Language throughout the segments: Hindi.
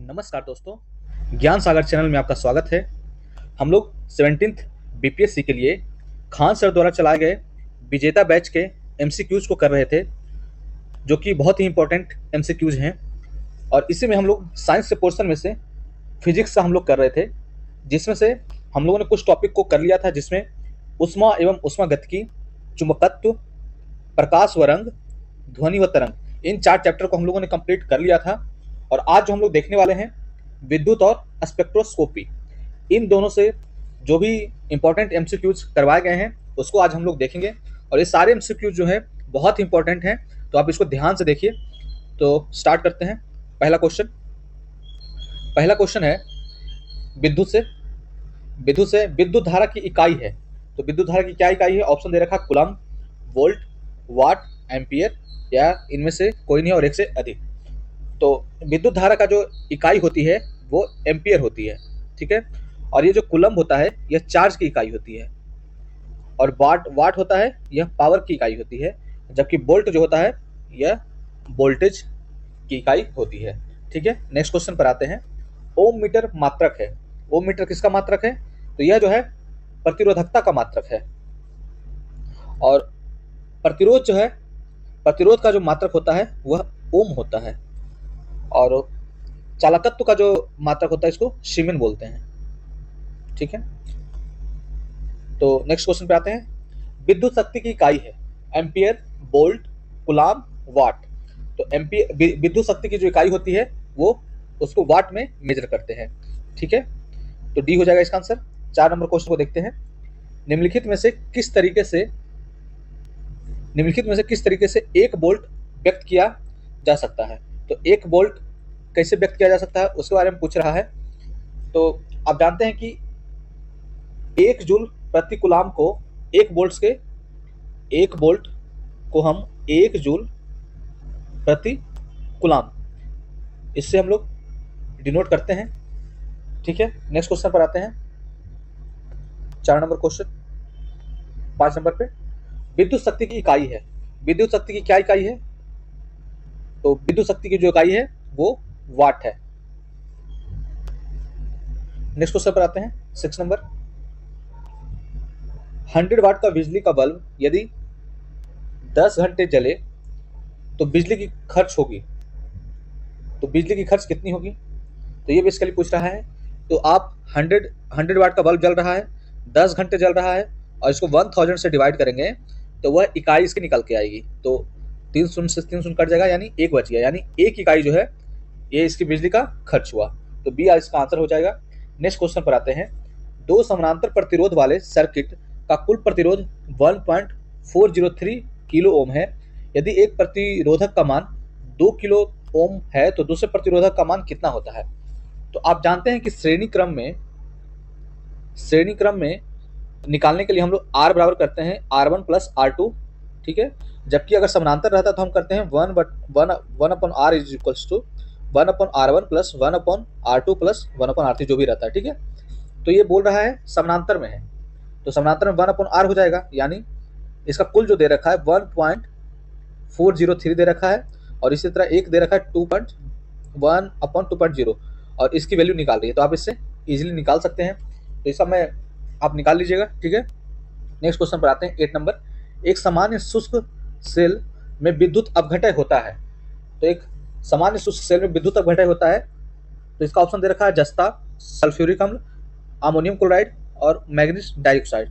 नमस्कार दोस्तों, ज्ञान सागर चैनल में आपका स्वागत है। हम लोग 17th बीपीएससी के लिए खान सर द्वारा चलाए गए विजेता बैच के एमसीक्यूज को कर रहे थे, जो कि बहुत ही इंपॉर्टेंट एमसीक्यूज हैं। और इसी में हम लोग साइंस के पोर्शन में से फिजिक्स का हम लोग कर रहे थे, जिसमें से हम लोगों ने कुछ टॉपिक को कर लिया था, जिसमें उष्मा एवं उष्मागतिकी, चुंबकत्व, प्रकाश व रंग, ध्वनि व तरंग, इन 4 चैप्टर को हम लोगों ने कंप्लीट कर लिया था। और आज जो हम लोग देखने वाले हैं विद्युत और स्पेक्ट्रोस्कोपी, इन दोनों से जो भी इंपॉर्टेंट एमसीक्यूज करवाए गए हैं उसको आज हम लोग देखेंगे। और ये सारे एमसीक्यूज जो है बहुत इंपॉर्टेंट हैं, तो आप इसको ध्यान से देखिए। तो स्टार्ट करते हैं। पहला क्वेश्चन है विद्युत से विद्युत धारा की इकाई है। तो विद्युत धारा की क्या इकाई है? ऑप्शन दे रखा कूलम्ब, वोल्ट, वाट, एम्पियर, या इनमें से कोई नहीं और एक से अधिक। तो विद्युत धारा का जो इकाई होती है वो एम्पियर होती है, ठीक है। और ये जो कूलम्ब होता है यह चार्ज की इकाई होती है, और वाट होता है यह पावर की इकाई होती है, जबकि वोल्ट जो होता है यह वोल्टेज की इकाई होती है, ठीक है। नेक्स्ट क्वेश्चन पर आते हैं। ओम मीटर मात्रक है। ओम मीटर किसका मात्रक है? तो यह जो है प्रतिरोधकता का मात्रक है। और प्रतिरोध जो है, प्रतिरोध का जो मात्रक होता है वह ओम होता है। और चालकत्व का जो मात्रक होता है इसको सीमेन बोलते हैं, ठीक है। तो नेक्स्ट क्वेश्चन पे आते हैं। विद्युत शक्ति की इकाई है एम्पियर, वोल्ट, कूलम्ब, वाट। तो एम्पियर विद्युत शक्ति की जो इकाई होती है वो उसको वाट में मेजर करते हैं, ठीक है। तो डी हो जाएगा इसका आंसर। 4 नंबर क्वेश्चन को देखते हैं। निम्नलिखित में से किस तरीके से 1 वोल्ट व्यक्त किया जा सकता है? तो 1 वोल्ट कैसे व्यक्त किया जा सकता है उसके बारे में पूछ रहा है। तो आप जानते हैं कि 1 जूल प्रति कूलम्ब को 1 वोल्ट को हम 1 जूल प्रति कूलम्ब, इससे हम लोग डिनोट करते हैं, ठीक है। नेक्स्ट क्वेश्चन पर आते हैं। 4 नंबर क्वेश्चन। 5 नंबर पे विद्युत शक्ति की इकाई है। विद्युत शक्ति की क्या इकाई है? तो विद्युत शक्ति की जो इकाई है वो वाट है। नेक्स्ट क्वेश्चन पर आते हैं। 6 नंबर। 100 वाट का बिजली का बल्ब यदि 10 घंटे जले तो बिजली की खर्च होगी, तो बिजली की खर्च कितनी होगी? तो ये बेसिकली पूछ रहा है। तो आप 100 वाट का बल्ब जल रहा है, 10 घंटे जल रहा है, और इसको 1000 से डिवाइड करेंगे तो वह इकाई इसकी निकल के आएगी। तो 3 शून्य से 3 शून्य कट जाएगा, यानी 1 बच गया, यानी 1 इकाई जो है ये इसकी बिजली का खर्च हुआ। तो बी इसका आंसर हो जाएगा। नेक्स्ट क्वेश्चन पर आते हैं। 2 समानांतर प्रतिरोध वाले सर्किट का कुल प्रतिरोध 1.403 किलो ओम है। यदि एक प्रतिरोधक का मान 2 किलो ओम है तो दूसरे प्रतिरोधक का मान कितना होता है? तो आप जानते हैं कि श्रेणी क्रम में निकालने के लिए हम लोग R बराबर करते हैं R1 प्लस R2, ठीक है। जबकि अगर समानांतर रहता तो हम करते हैं 1 upon R is equals to 1 upon R1 plus 1 upon R2 plus 1 upon R3 जो भी रहता है, ठीक है। तो ये बोल रहा है समानांतर में है, तो समानांतर में 1 अपॉन R हो जाएगा, यानी इसका कुल जो दे रखा है 1.403 दे रखा है, और इसी तरह एक दे रखा है 2.1 अपॉन 2.0, और इसकी वैल्यू निकाल रही है। तो आप इससे इजीली निकाल सकते हैं, तो इसका मैं आप निकाल लीजिएगा, ठीक है। नेक्स्ट क्वेश्चन पर आते हैं। 8 नंबर। एक सामान्य शुष्क सेल में विद्युत अपघटय होता है। तो एक सामान्य शुष्क सेल में विद्युत अपघटय होता है, तो इसका ऑप्शन दे रखा है जस्ता, सल्फ्यूरिक अम्ल, अमोनियम क्लोराइड और मैग्नीज डाइऑक्साइड।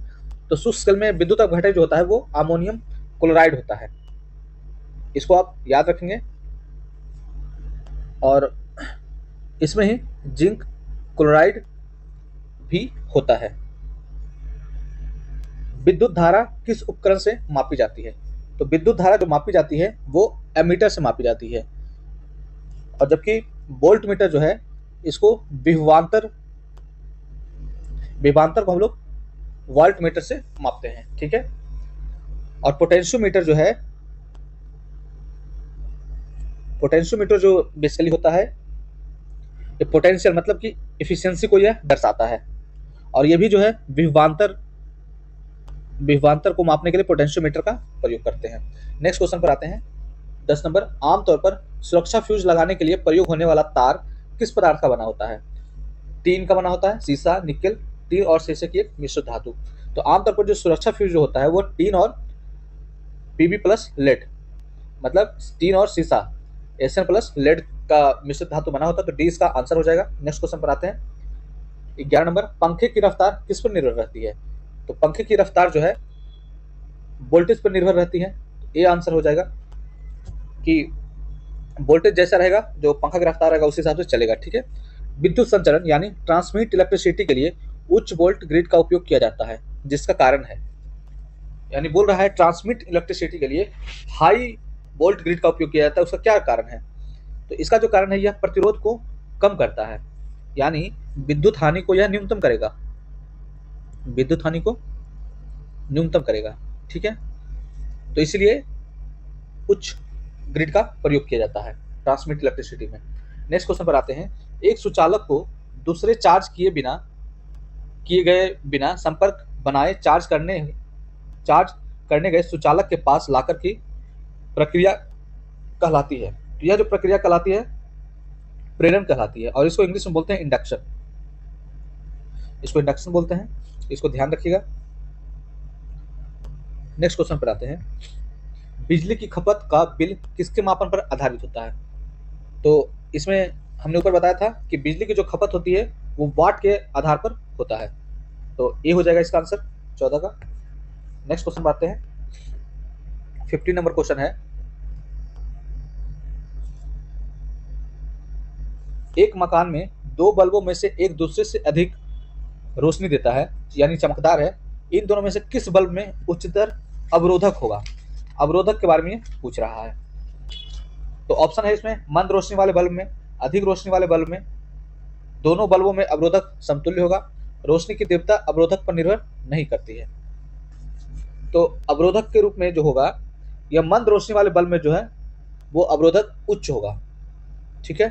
तो शुष्क सेल में विद्युत अपघटय जो होता है वो अमोनियम क्लोराइड होता है, इसको आप याद रखेंगे। और इसमें ही जिंक क्लोराइड भी होता है। विद्युत धारा किस उपकरण से मापी जाती है? तो विद्युत धारा जो मापी जाती है वो एमीटर से मापी जाती है, और जबकि वोल्ट मीटर जो है इसको विभवांतर को हम लोग वोल्ट मीटर से मापते हैं, ठीक है। और पोटेंशियोमीटर जो बेसिकली होता है, ये पोटेंशियल मतलब कि एफिशिएंसी को यह दर्शाता है, और ये भी जो है विभवांतर को मापने के लिए पोटेंशियोमीटर का प्रयोग करते हैं। नेक्स्ट क्वेश्चन पर आते हैं। 10 नंबर। आमतौर पर सुरक्षा फ्यूज लगाने के लिए प्रयोग होने वाला तार किस पदार्थ का बना होता है? टीन का बना होता है, सीसा, निकेल, टीन और शीशे की एक मिश्र धातु। तो आमतौर पर जो सुरक्षा फ्यूज जो होता है वो टीन और पीबी प्लस लेड, मतलब टीन और सीसा, एसएन प्लस लेड का मिश्रित धातु बना होता है। तो डी इसका आंसर हो जाएगा। नेक्स्ट क्वेश्चन पर आते हैं। 11 नंबर, पंखे की रफ्तार किस पर निर्भर रहती है? तो पंखे की रफ्तार जो है वोल्टेज पर निर्भर रहती है। ये आंसर हो जाएगा कि वोल्टेज जैसा रहेगा जो पंखा की रफ्तार रहेगा उस हिसाब से चलेगा। ठीक है। विद्युत संचरण यानी ट्रांसमिट इलेक्ट्रिसिटी के लिए उच्च वोल्ट ग्रिड का उपयोग किया जाता है, जिसका कारण है, यानी बोल रहा है ट्रांसमिट इलेक्ट्रिसिटी के लिए हाई वोल्ट ग्रिड का उपयोग किया जाता है, उसका क्या कारण है? तो इसका जो कारण है यह प्रतिरोध को कम करता है, यानी विद्युत हानि को यह न्यूनतम करेगा, विद्युत हानि को न्यूनतम करेगा। ठीक है। तो इसलिए उच्च ग्रिड का प्रयोग किया जाता है ट्रांसमिट इलेक्ट्रिसिटी में। नेक्स्ट क्वेश्चन पर आते हैं। एक सुचालक को दूसरे चार्ज किए गए बिना संपर्क बनाए चार्ज करने गए सुचालक के पास लाकर की प्रक्रिया कहलाती है। तो यह जो प्रक्रिया कहलाती है प्रेरण कहलाती है, और इसको इंग्लिश में बोलते हैं इंडक्शन। इसको इंडक्शन बोलते हैं, इसको ध्यान रखिएगा। नेक्स्ट क्वेश्चन पर आते हैं। बिजली की खपत का बिल किसके मापन पर आधारित होता है? तो इसमें हमने ऊपर बताया था कि बिजली की जो खपत होती है वो वाट के आधार पर होता है। तो ये हो जाएगा इसका आंसर 14 का। नेक्स्ट क्वेश्चन आते हैं। 15 नंबर क्वेश्चन है। एक मकान में दो बल्बों में से एक दूसरे से अधिक रोशनी देता है, यानी चमकदार है। इन दोनों में से किस बल्ब में उच्चतर अवरोधक होगा? अवरोधक के बारे में पूछ रहा है। तो ऑप्शन है इसमें मंद रोशनी वाले बल्ब में, अधिक रोशनी वाले बल्ब में, दोनों बल्बों में अवरोधक समतुल्य होगा, रोशनी की तीव्रता अवरोधक पर निर्भर नहीं करती है। तो अवरोधक के रूप में जो होगा यह मंद रोशनी वाले बल्ब में जो है वो अवरोधक उच्च होगा। ठीक है,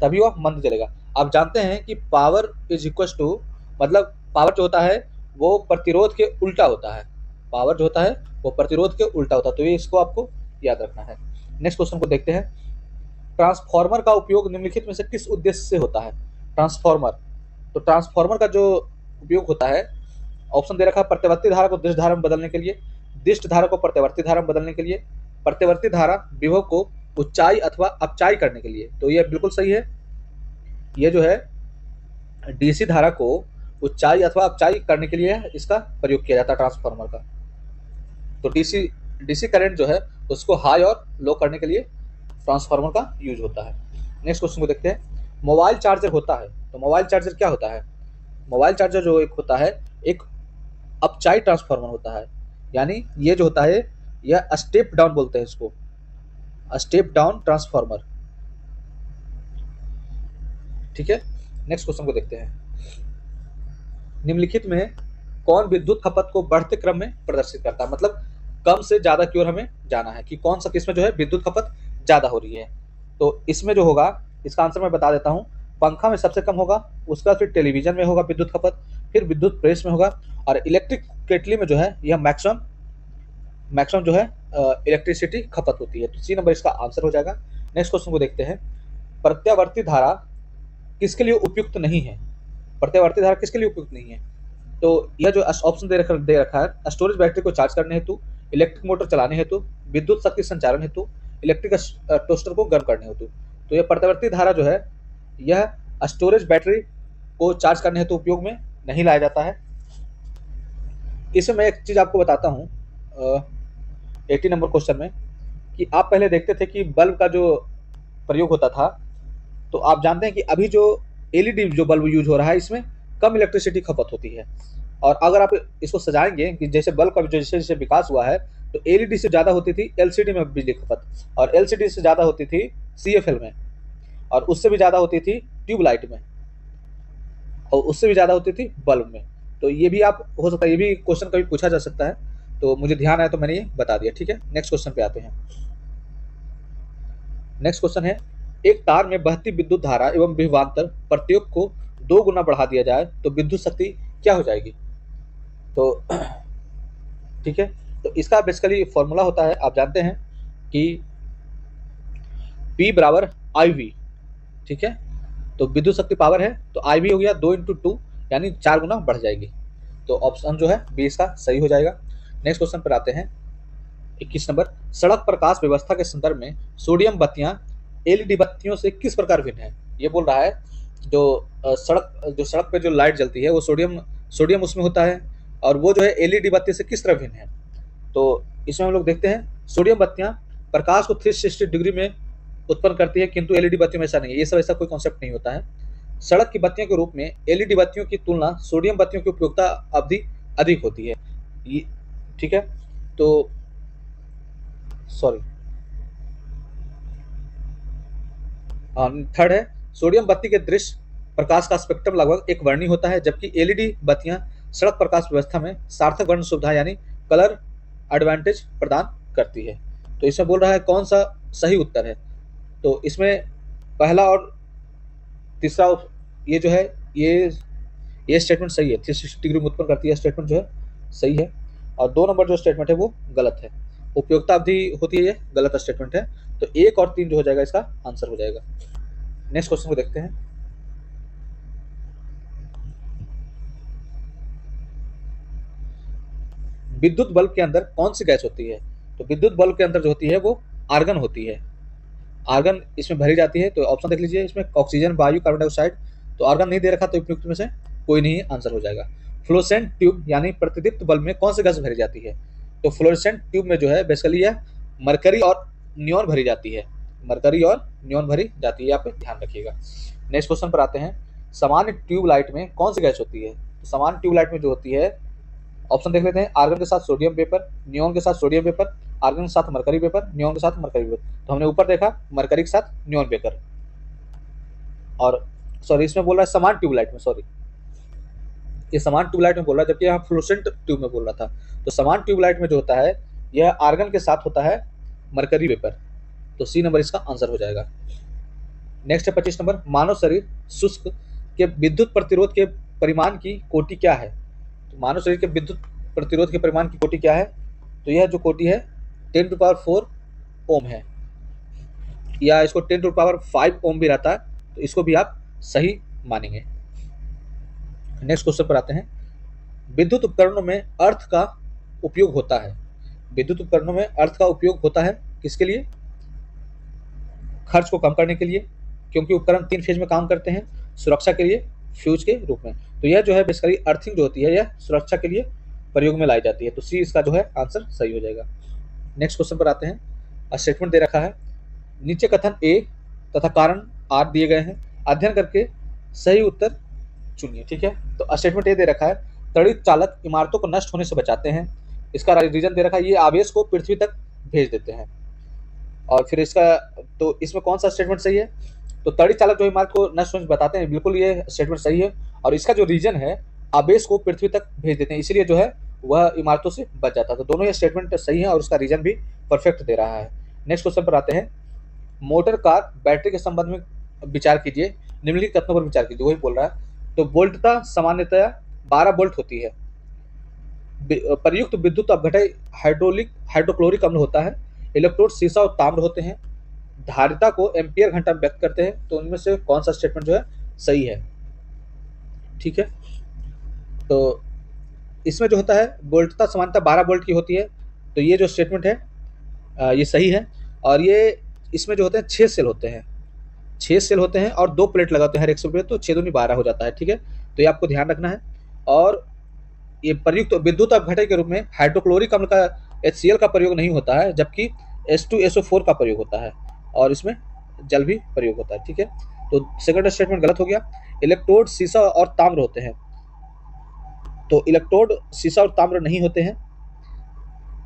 तभी वह मंद जलेगा। आप जानते हैं कि पावर इज इक्वल टू, मतलब पावर जो होता है वो प्रतिरोध के उल्टा होता है, पावर जो होता है वो प्रतिरोध के उल्टा होता है। तो ये इसको आपको याद रखना है। नेक्स्ट क्वेश्चन को देखते हैं। ट्रांसफार्मर का उपयोग निम्नलिखित में से किस उद्देश्य से होता है? ट्रांसफार्मर, तो ट्रांसफार्मर का जो उपयोग होता है, ऑप्शन दे रखा है प्रत्यवर्ती धारा को दिष्ट धारा में बदलने के लिए, दिष्ट धारा को प्रत्यवर्ती धारा में बदलने के लिए, प्रत्यवर्ती धारा विभव को ऊंचाई अथवा अपचाई करने के लिए। तो ये बिल्कुल सही है। ये जो है डीसी धारा को ऊंचाई अथवा अपचाई करने के लिए इसका प्रयोग किया जाता है ट्रांसफार्मर का। तो डीसी करंट जो है उसको हाई और लो करने के लिए ट्रांसफार्मर का यूज होता है। नेक्स्ट क्वेश्चन को देखते हैं। मोबाइल चार्जर होता है, तो मोबाइल चार्जर क्या होता है? मोबाइल चार्जर जो एक होता है एक अपचाई ट्रांसफार्मर होता है, यानी ये जो होता है यह स्टेप डाउन बोलते हैं इसको, स्टेप डाउन ट्रांसफार्मर। ठीक है। नेक्स्ट क्वेश्चन को देखते हैं। निम्नलिखित में कौन विद्युत खपत को बढ़ते क्रम में प्रदर्शित करता है? मतलब कम से ज्यादा की ओर हमें जाना है कि कौन सा किसमें जो है विद्युत खपत ज्यादा हो रही है। तो इसमें जो होगा इसका आंसर मैं बता देता हूं। पंखा में सबसे कम होगा, उसका फिर टेलीविजन में होगा विद्युत खपत, फिर विद्युत प्रेस में होगा, और इलेक्ट्रिक केटली में जो है यह मैक्सिमम जो है इलेक्ट्रिसिटी खपत होती है। तो सी नंबर इसका आंसर हो जाएगा। नेक्स्ट क्वेश्चन को देखते हैं। प्रत्यावर्ती धारा किसके लिए उपयुक्त नहीं है? प्रत्यावर्ती धारा किसके लिए उपयुक्त नहीं है? तो यह जो ऑप्शन दे रखा है, स्टोरेज बैटरी को चार्ज करने हेतु, इलेक्ट्रिक मोटर चलाने हेतु, विद्युत शक्ति संचारण हेतु, इलेक्ट्रिक टोस्टर को गर्म करने हेतु। तो यह प्रत्यावर्ती धारा जो है यह स्टोरेज बैटरी को चार्ज करने हेतु उपयोग में नहीं लाया जाता है। इसमें मैं एक चीज आपको बताता हूँ 80 नंबर क्वेश्चन में, कि आप पहले देखते थे कि बल्ब का जो प्रयोग होता था, तो आप जानते हैं कि अभी जो एलईडी जो बल्ब यूज हो रहा है इसमें कम इलेक्ट्रिसिटी खपत होती है। और अगर आप इसको सजाएंगे कि जैसे बल्ब का जैसे जैसे विकास हुआ है, तो एलईडी से ज़्यादा होती थी एलसीडी में बिजली खपत, और एलसीडी से ज़्यादा होती थी सीएफएल में, और उससे भी ज़्यादा होती थी ट्यूबलाइट में, और उससे भी ज़्यादा होती थी बल्ब में। तो ये भी आप हो सकता है, ये भी क्वेश्चन कभी पूछा जा सकता है, तो मुझे ध्यान आया तो मैंने ये बता दिया। ठीक है। नेक्स्ट क्वेश्चन पे आते हैं। नेक्स्ट क्वेश्चन है। एक तार में बहती विद्युत धारा एवं विभवांतर प्रत्येक को 2 गुना बढ़ा दिया जाए तो विद्युत शक्ति क्या हो जाएगी? तो ठीक है, तो इसका बेसिकली फॉर्मूला होता है, आप जानते हैं कि P बराबर IV। ठीक है, तो विद्युत शक्ति पावर है, तो आई भी हो गया 2 × 2 यानी 4 गुना बढ़ जाएगी। तो ऑप्शन जो है बी इसका सही हो जाएगा। नेक्स्ट क्वेश्चन पर आते हैं 21 नंबर, सड़क प्रकाश व्यवस्था के संदर्भ में सोडियम बत्तियां एलईडी बत्तियों से किस प्रकार भिन्न है। ये बोल रहा है जो सड़क पे जो लाइट जलती है वो सोडियम उसमें होता है, और वो जो है एलईडी बत्ती से किस तरह भिन्न है। तो इसमें हम लोग देखते हैं सोडियम बत्तियां प्रकाश को 360 डिग्री में उत्पन्न करती है, किंतु एलईडी बत्तियों में ऐसा नहीं है। ये सब ऐसा कोई कॉन्सेप्ट नहीं होता है। सड़क की बत्तियों के रूप में एलईडी बत्तियों की तुलना सोडियम बत्तियों की उपयोगिता अवधि अधिक होती है। ये ठीक है। तो सॉरी, थर्ड है, सोडियम बत्ती के दृश्य प्रकाश का स्पेक्ट्रम लगभग एक वर्णी होता है, जबकि एलईडी बत्तियां सड़क प्रकाश व्यवस्था में सार्थक वर्ण सुविधा यानी कलर एडवांटेज प्रदान करती है। तो इसमें बोल रहा है कौन सा सही उत्तर है। तो इसमें पहला और तीसरा ये जो है ये स्टेटमेंट सही है, 360 डिग्री में उत्पन्न करती है स्टेटमेंट जो है सही है, और 2 नंबर जो स्टेटमेंट है वो गलत है। उपयोगिता अवधि होती है, ये गलत स्टेटमेंट है। तो 1 और 3 जो हो जाएगा इसका आंसर हो जाएगा। नेक्स्ट क्वेश्चन को देखते हैं। विद्युत बल्ब के अंदर कौन सी गैस होती है। तो विद्युत बल्ब के अंदर जो होती है वो आर्गन होती है। आर्गन इसमें भरी जाती है। तो ऑप्शन देख लीजिए, इसमें ऑक्सीजन, वायु, कार्बन डाइऑक्साइड। तो आर्गन नहीं दे रखा, तो उपयुक्त में से कोई नहीं आंसर हो जाएगा। फ्लोरेसेंट ट्यूब यानी प्रतिदीप्त बल्ब में कौन सी गैस भरी जाती है। तो फ्लोरेसेंट ट्यूब में जो है बेसिकली यह मरकरी और नियॉन भरी जाती है। मरकरी और नियॉन भरी जाती है, यहाँ पे ध्यान रखिएगा। नेक्स्ट क्वेश्चन पर आते हैं, सामान्य ट्यूब लाइट में कौन सी गैस होती है। तो सामान्य ट्यूब लाइट में जो होती है, ऑप्शन देख लेते हैं, आर्गन के साथ सोडियम वेपर, नियॉन के साथ सोडियम वेपर, आर्गन के साथ मरकरी वेपर, नियॉन के साथ मरकरी वेपर। तो हमने ऊपर देखा मरकरी के साथ नियॉन वेपर, और सॉरी इसमें बोल रहा है समान ट्यूबलाइट में, सॉरी ये समान ट्यूबलाइट में बोल रहा है, जबकि यहाँ फ्लोरेसेंट ट्यूब में बोल रहा था। तो समान ट्यूबलाइट में जो होता है यह आर्गन के साथ होता है मरकरी वेपर। तो सी नंबर इसका आंसर हो जाएगा। नेक्स्ट है 25 नंबर, मानव शरीर शुष्क के विद्युत प्रतिरोध के परिमाण की कोटि क्या है। तो मानव शरीर के विद्युत प्रतिरोध के परिमाण की कोटि क्या है। तो यह जो कोटि है 10⁴ ओम है, या इसको 10⁵ ओम भी रहता है, तो इसको भी आप सही मानेंगे। नेक्स्ट क्वेश्चन पर आते हैं, विद्युत उपकरणों में अर्थ का उपयोग होता है। विद्युत उपकरणों में अर्थ का उपयोग होता है किसके लिए। खर्च को कम करने के लिए, क्योंकि उपकरण 3 फेज में काम करते हैं, सुरक्षा के लिए, फ्यूज के रूप में। तो यह जो है बेसिकली अर्थिंग जो होती है यह सुरक्षा के लिए प्रयोग में लाई जाती है। तो सी इसका जो है आंसर सही हो जाएगा। नेक्स्ट क्वेश्चन पर आते हैं, स्टेटमेंट दे रखा है, नीचे कथन ए तथा कारण आर दिए गए हैं, अध्ययन करके सही उत्तर चुनिए। ठीक है, तो स्टेटमेंट ए दे रखा है, तड़ित चालक इमारतों को नष्ट होने से बचाते हैं। इसका रीजन दे रखा है, ये आवेश को पृथ्वी तक भेज देते हैं। और फिर इसका, तो इसमें कौन सा स्टेटमेंट सही है। तो तड़ित चालक जो इमारत को नष्ट होने से बताते हैं, बिल्कुल ये स्टेटमेंट सही है। और इसका जो रीजन है, आवेश को पृथ्वी तक भेज देते हैं, इसलिए जो है वह इमारतों से बच जाता है। तो दोनों ये स्टेटमेंट सही है और उसका रीजन भी परफेक्ट दे रहा है। नेक्स्ट क्वेश्चन पर आते हैं, मोटर कार बैटरी के संबंध में विचार कीजिए, निम्नलिखित कथनों पर विचार कीजिए, वही बोल रहा है। तो वोल्टता सामान्यतया 12 वोल्ट होती है। प्रयुक्त विद्युत अपघटय हाइड्रोक्लोरिक अम्ल होता है। इलेक्ट्रोड सीसा और ताम्र होते हैं। धारिता को एम्पियर घंटा में व्यक्त करते हैं। तो उनमें से कौन सा स्टेटमेंट जो है सही है। ठीक है, तो इसमें जो होता है वोल्टता सामान्यतः 12 वोल्ट की होती है। तो ये जो स्टेटमेंट है ये सही है। और ये इसमें जो होते हैं 6 सेल होते हैं, 6 सेल होते हैं और 2 प्लेट लगाते हैं हर एक सेल पे, तो 6 दूनी 12 हो जाता है। ठीक है, तो ये आपको ध्यान रखना है। और ये प्रयुक्त विद्युत अपघटय के रूप में हाइड्रोक्लोरिक अम्ल का HCl का प्रयोग नहीं होता है, जबकि H2SO4 का प्रयोग होता है, और इसमें जल भी प्रयोग होता है। ठीक है, तो सेकंड स्टेटमेंट गलत हो गया। इलेक्ट्रोड सीसा और ताम्र होते हैं, तो इलेक्ट्रोड सीसा और ताम्र नहीं होते हैं,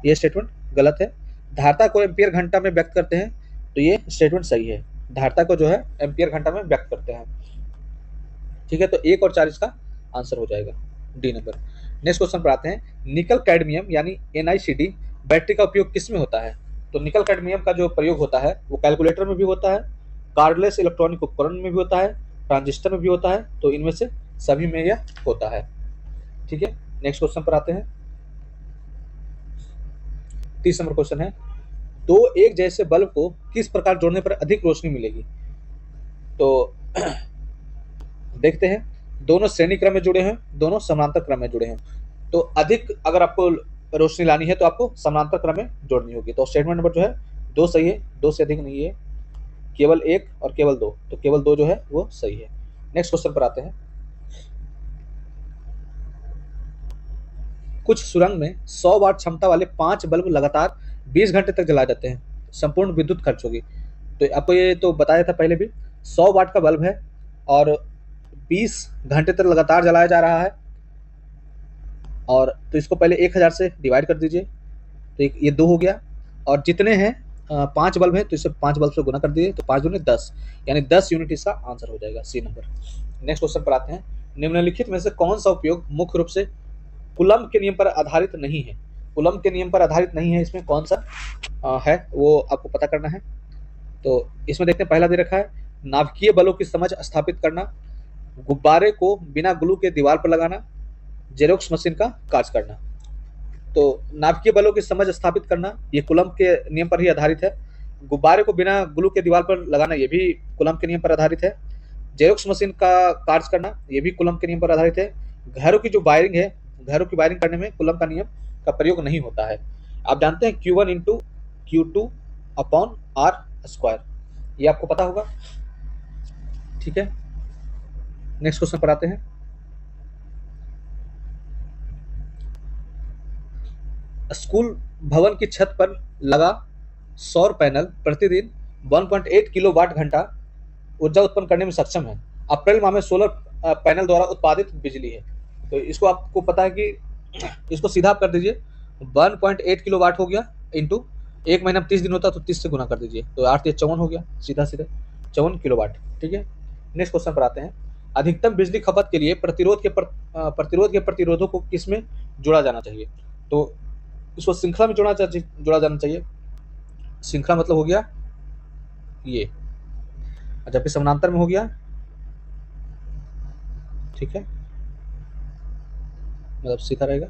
ये स्टेटमेंट गलत है। धारिता को एम्पियर घंटा में व्यक्त करते हैं, तो ये स्टेटमेंट सही है। धारिता को जो है एम्पियर घंटा में व्यक्त करते हैं। ठीक है, तो 1 और 4 इसका आंसर हो जाएगा, डी नंबर। नेक्स्ट क्वेश्चन पर आते हैं, निकल कैडमियम यानी NiCd बैटरी का उपयोग किस में होता है। तो निकल कैडमियम का जो प्रयोग होता है वो कैलकुलेटर में भी होता है, कार्डलेस इलेक्ट्रॉनिक उपकरण में भी होता है, ट्रांजिस्टर में भी होता है। तो इनमें से सभी में यह होता है। ठीक है, नेक्स्ट क्वेश्चन पर आते हैं, 30 नंबर क्वेश्चन है, 2 एक जैसे बल्ब को किस प्रकार जोड़ने पर अधिक रोशनी मिलेगी। तो देखते हैं, दोनों श्रेणी क्रम में जुड़े हैं, दोनों समानांतर क्रम में जुड़े हैं। तो अधिक अगर आपको रोशनी लानी है तो आपको समानांतर क्रम में जोड़नी होगी। तो स्टेटमेंट नंबर जो है 2 सही है, 2 से अधिक नहीं है, केवल 1 और केवल 2, तो केवल 2 जो है वो सही है। नेक्स्ट क्वेश्चन पर आते हैं। कुछ सुरंग में 100 वाट क्षमता वाले 5 बल्ब लगातार 20 घंटे तक जलाए जाते हैं, संपूर्ण विद्युत खर्च होगी। तो आपको ये तो बताया था पहले भी, 100 वाट का बल्ब है और 20 घंटे तक लगातार जलाया जा रहा है, और तो इसको पहले 1000 से डिवाइड कर दीजिए, तो ये 2 हो गया, और जितने हैं 5 बल्ब हैं तो इसे 5 बल्ब से गुना कर दीजिए, तो 5 दूनी 10, यानी 10 यूनिट इसका आंसर हो जाएगा, सी नंबर। नेक्स्ट क्वेश्चन पर आते हैं। निम्नलिखित में से कौन सा उपयोग मुख्य रूप से कूलम्ब के नियम पर आधारित नहीं है? कूलम्ब के नियम पर आधारित नहीं है, इसमें कौन सा है वो आपको पता करना है। तो इसमें देखते हैं, पहला दे रखा है नाभिकीय बलों की समझ स्थापित करना, गुब्बारे को बिना ग्लू के दीवार पर लगाना, जेरोक्स मशीन का कार्य करना। तो नाभिकीय बलों की समझ स्थापित करना ये कूलम्ब के नियम पर ही आधारित है, गुब्बारे को बिना ग्लू के दीवार पर लगाना ये भी कूलम्ब के नियम पर आधारित है, जेरोक्स मशीन का कार्य करना ये भी कूलम्ब के नियम पर आधारित है, घरों की जो वायरिंग है, घरों की वायरिंग करने में कूलम्ब का नियम का प्रयोग नहीं होता है। आप जानते हैं Q1 into Q2 upon are square, ये आपको पता होगा, ठीक है। नेक्स्ट क्वेश्चन पर आते हैं। स्कूल भवन की छत पर लगा सौर पैनल प्रतिदिन 1.8 किलोवाट घंटा ऊर्जा उत्पन्न करने में सक्षम है। अप्रैल माह में सोलर पैनल द्वारा उत्पादित बिजली है। तो इसको आपको पता है कि इसको सीधा आप कर दीजिए, 1.8 किलोवाट हो गया इंटू एक महीना में 30 दिन होता है तो 30 से गुना कर दीजिए, तो 8 या 54 हो गया, सीधा सीधा 54 किलोवाट, ठीक है। नेक्स्ट क्वेश्चन पर आते हैं। अधिकतम बिजली खपत के लिए प्रतिरोध के प्रतिरोधों को किस में जोड़ा जाना चाहिए? तो इसको श्रृंखला में जोड़ा जाना चाहिए। श्रृंखला मतलब हो गया ये, जबकि समानांतर में हो गया, ठीक है, मतलब सीधा रहेगा।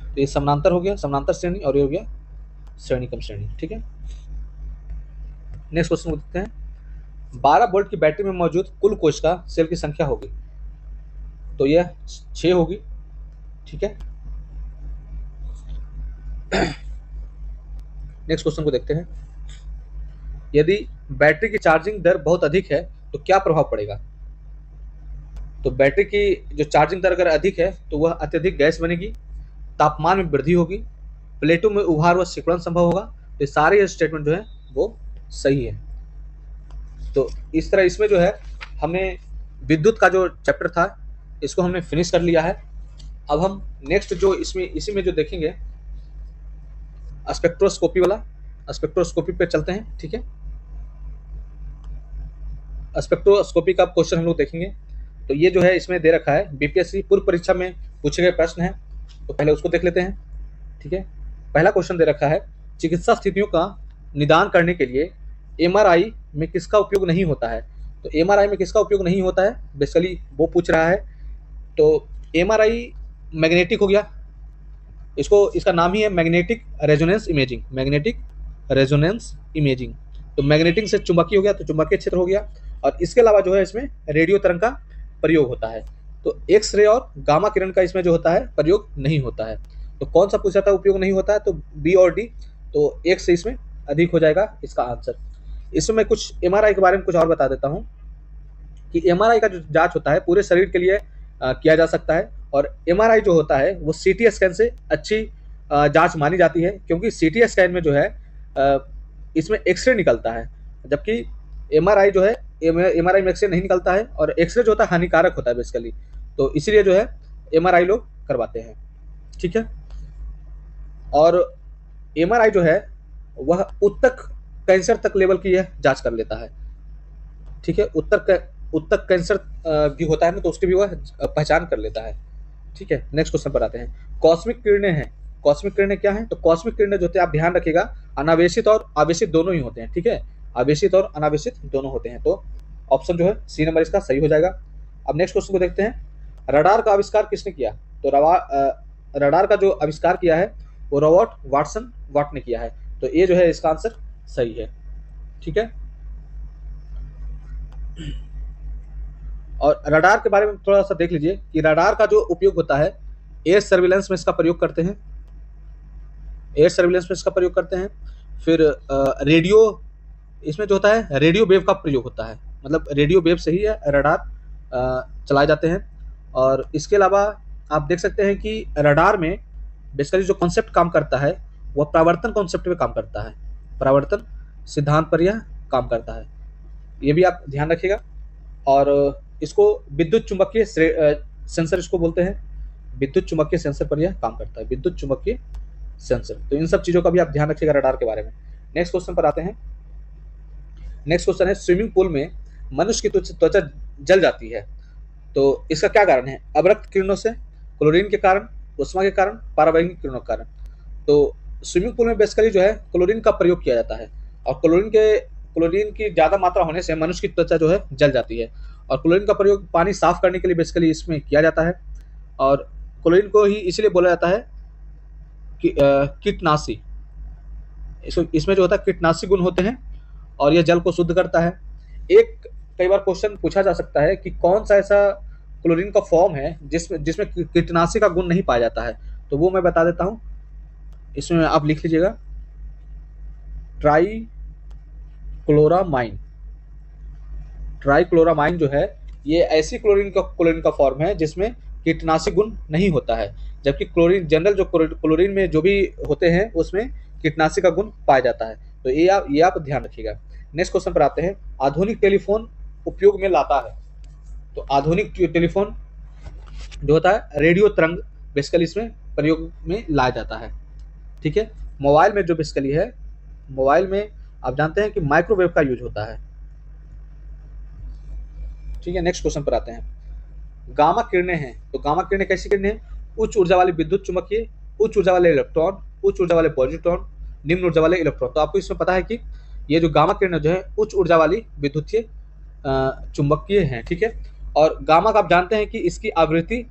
तो ये समानांतर हो गया, समानांतर श्रेणी, और ये हो गया श्रेणी कम श्रेणी, ठीक है। नेक्स्ट क्वेश्चन को देखते हैं। 12 वोल्ट की बैटरी में मौजूद कुल कोशिका सेल की संख्या होगी, तो यह 6 होगी, ठीक है। नेक्स्ट क्वेश्चन को देखते हैं। यदि बैटरी की चार्जिंग दर बहुत अधिक है तो क्या प्रभाव पड़ेगा? तो बैटरी की जो चार्जिंग दर अगर अधिक है तो वह अत्यधिक गैस बनेगी, तापमान में वृद्धि होगी, प्लेटों में उभार व सिकुड़न संभव होगा। तो सारे स्टेटमेंट जो है वो सही है। तो इस तरह इसमें जो है हमने विद्युत का जो चैप्टर था इसको हमने फिनिश कर लिया है। अब हम नेक्स्ट जो इसमें इसी में जो देखेंगे स्पेक्ट्रोस्कोपी वाला, स्पेक्ट्रोस्कोपी पे चलते हैं, ठीक है। स्पेक्ट्रोस्कोपी का क्वेश्चन हम लोग देखेंगे। तो ये जो है इसमें दे रखा है, बीपीएससी पूर्व परीक्षा में पूछे गए प्रश्न है, तो पहले उसको देख लेते हैं, ठीक है। पहला क्वेश्चन दे रखा है, चिकित्सा स्थितियों का निदान करने के लिए एमआरआई में किसका उपयोग नहीं होता है? तो एमआरआई में किसका उपयोग नहीं होता है बेसिकली वो पूछ रहा है। तो एमआरआई मैग्नेटिक हो गया, इसको इसका नाम ही है magnetic resonance imaging, magnetic resonance imaging. तो मैग्नेटिक से चुंबकीय हो गया, तो चुंबकीय क्षेत्र हो गया। और इसके अलावा जो है इसमें रेडियो तरंग का प्रयोग होता है, तो एक्स रे और गामा किरण का इसमें जो होता है प्रयोग नहीं होता है। तो कौन सा पूछा था उपयोग नहीं होता है? तो बी और डी, तो एक से इसमें अधिक हो जाएगा इसका आंसर। इसमें मैं कुछ एमआरआई के बारे में कुछ और बता देता हूँ कि एमआरआई का जो जांच होता है पूरे शरीर के लिए किया जा सकता है, और एमआरआई जो होता है वो सीटी स्कैन से अच्छी जांच मानी जाती है, क्योंकि सीटी स्कैन में जो है इसमें एक्सरे निकलता है, जबकि एमआरआई जो है एमआरआई में एक्सरे नहीं निकलता है, और एक्सरे जो होता है हानिकारक होता है बेसिकली, तो इसीलिए जो है एमआरआई लोग करवाते हैं, ठीक है। और एमआरआई जो है वह उत्तक कैंसर तक लेवल की यह जांच कर लेता है, ठीक है। उत्तक कैंसर भी होता है ना, तो उसकी भी वह पहचान कर लेता है, ठीक है। नेक्स्ट क्वेश्चन पर आते हैं। कॉस्मिक किरणें हैं, कॉस्मिक किरणें क्या हैं? तो कॉस्मिक किरणें जो होते हैं आप ध्यान रखिएगा, अनावेशित और आवेशित दोनों ही होते हैं, ठीक है, आवेशित और अनावेशित दोनों होते हैं। तो ऑप्शन जो है सी नंबर इसका सही हो जाएगा। अब नेक्स्ट क्वेश्चन को देखते हैं। रडार का आविष्कार किसने किया? तो रडार का जो आविष्कार किया है वो रॉबर्ट वाटसन वाट ने किया है, तो ये जो है इसका आंसर सही है, ठीक है। और रडार के बारे में थोड़ा सा देख लीजिए कि रडार का जो उपयोग होता है एयर सर्विलेंस में इसका प्रयोग करते हैं, एयर सर्विलेंस में इसका प्रयोग करते हैं। फिर रेडियो, इसमें जो होता है रेडियो वेव का प्रयोग होता है, मतलब रेडियो वेव से ही रडार चलाए जाते हैं। और इसके अलावा आप देख सकते हैं कि रडार में बेसिकली जो कॉन्सेप्ट काम करता है वह परावर्तन कॉन्सेप्ट पे काम करता है, परावर्तन सिद्धांत पर यह काम करता है, ये भी आप ध्यान रखिएगा। और इसको विद्युत चुंबकीय सेंसर इसको बोलते हैं, विद्युत चुंबकीय सेंसर पर यह काम करता है, विद्युत चुंबकीय सेंसर। तो इन सब चीज़ों का भी आप ध्यान रखिएगा रडार के बारे में। नेक्स्ट क्वेश्चन पर आते हैं। नेक्स्ट क्वेश्चन है, स्विमिंग पूल में मनुष्य की त्वचा जल जाती है, तो इसका क्या कारण है? अवरक्त किरणों से, क्लोरीन के कारण, उष्मा के कारण, पराबैंगनी किरणों के कारण। तो स्विमिंग पूल में बेसिकली जो है क्लोरीन का प्रयोग किया जाता है, और क्लोरीन की ज़्यादा मात्रा होने से मनुष्य की त्वचा जो है जल जाती है। और क्लोरीन का प्रयोग पानी साफ करने के लिए बेसिकली इसमें किया जाता है। और क्लोरीन को ही इसलिए बोला जाता है कि कीटनाशी, इसमें जो होता है कीटनाशी गुण होते हैं, और यह जल को शुद्ध करता है। एक कई बार क्वेश्चन पूछा जा सकता है कि कौन सा ऐसा क्लोरीन का फॉर्म है जिसमें कीटनाशी का गुण नहीं पाया जाता है, तो वो मैं बता देता हूँ। इसमें आप लिख लीजिएगा, ट्राइक्लोरामाइन। ट्राइक्लोरामाइन जो है ये ऐसी क्लोरीन का फॉर्म है जिसमें कीटनाशी गुण नहीं होता है, जबकि क्लोरीन जनरल जो क्लोरीन में जो भी होते हैं उसमें कीटनाशी का गुण पाया जाता है। तो ये आप ध्यान रखिएगा। नेक्स्ट क्वेश्चन पर आते हैं, आधुनिक टेलीफोन उपयोग में लाता है। तो आधुनिक टेलीफोन जो होता है रेडियो तरंग बेसिकली इसमें प्रयोग में लाया जाता है, ठीक है। मोबाइल में जो बेसिकली है, मोबाइल में आप जानते हैं कि माइक्रोवेव का यूज होता है, ठीक है। नेक्स्ट क्वेश्चन पर आते हैं, गामा किरणें हैं, तो गामा किरणें कैसी किरणें हैं? उच्च ऊर्जा वाले विद्युत चुम्बकीय, उच्च ऊर्जा वाले इलेक्ट्रॉन, उच्च ऊर्जा वाले पॉजिट्रॉन, निम्न ऊर्जा वाले इलेक्ट्रॉन। तो आपको इसमें पता है कि ये जो गामा किरणें जो है उच्च ऊर्जा वाली विद्युतीय चुंबकीय हैं, ठीक है। और गामा का आप जानते हैं कि इसकी आवृत्ति